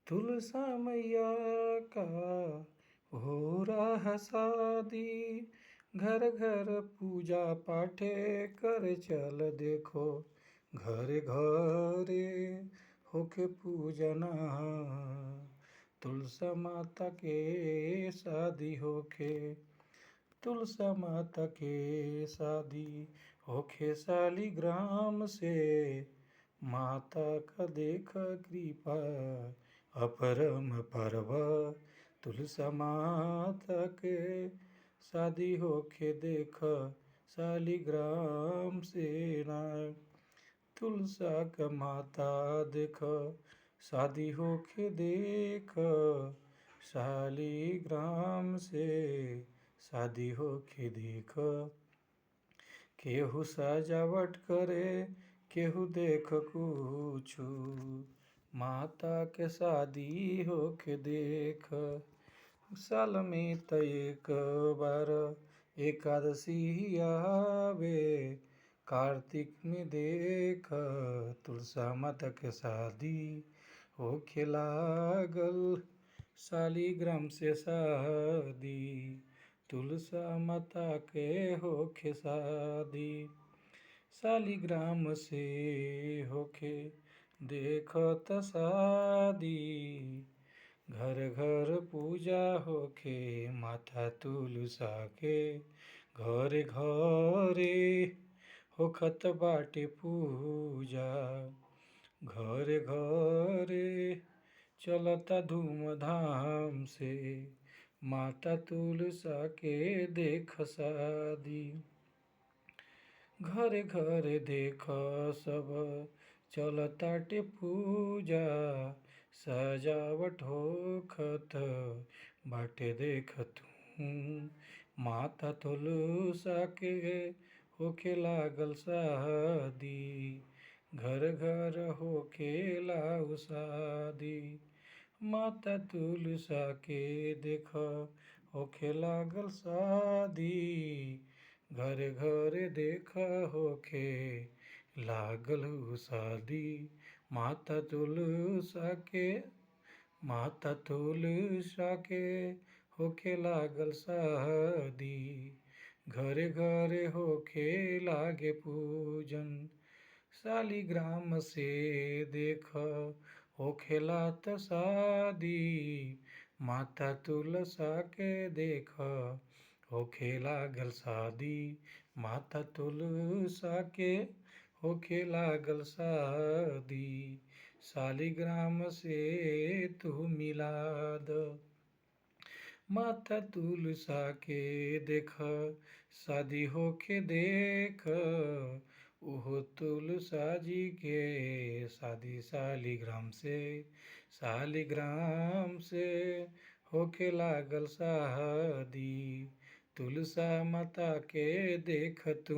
तुलसा मैया का हो रहा शादी, घर घर पूजा पाठे कर चल देखो, घरे घरे होके पूजना, तुलसा माता के शादी होके, तुलसा माता के शादी होके शालिग्राम से, माता का देख कृपा अपरम पर्व, तुलसा माता के शादी होके देख शालिग्राम से ना, तुलसा का माता देख शादी होके देख शालिग्राम से, शादी होके देख, केहू सजावट करे केहू देख कुछु, माता के शादी होके देख, साल में त एक बार एकादशी आवे, कार्तिक में देख तुलसा माता के शादी होखे लागल, शालिग्राम से शादी तुलसा माता के होखे शादी, शालिग्राम से होखे देखत शादी, घर घर पूजा होखे माता तुलसा के, घरे घरे होखत बाटे पूजा, घरे घरे चलता धूमधाम से, माता तुलसा के देख शादी, घरे घरे देख सब चलताटे पूजा, सजावट होखत बाटे देख तू, माता तुलसा के होखे लागल शादी, घर घर होखे लाउ शादी, माता तुलसा के देख होखे लागल शादी, घरे घरे देख होखे लागल शादी, माता तुलसा के, माता तुलसा के होखे लागल शादी, घरे घरे होखे लागे पूजन, शालिग्राम से देख होखेला त शादी, माता तुलसा के देख होखे लागल शादी, माता तुलसा के होखे लागल शादी, शालिग्राम से तू मिला द, माता तुलसा के देख शादी होके देख, ओहो तुलसा जी के शादी शालिग्राम से, शालिग्राम से होके लागल शादी, तुलसा माता के देख तू।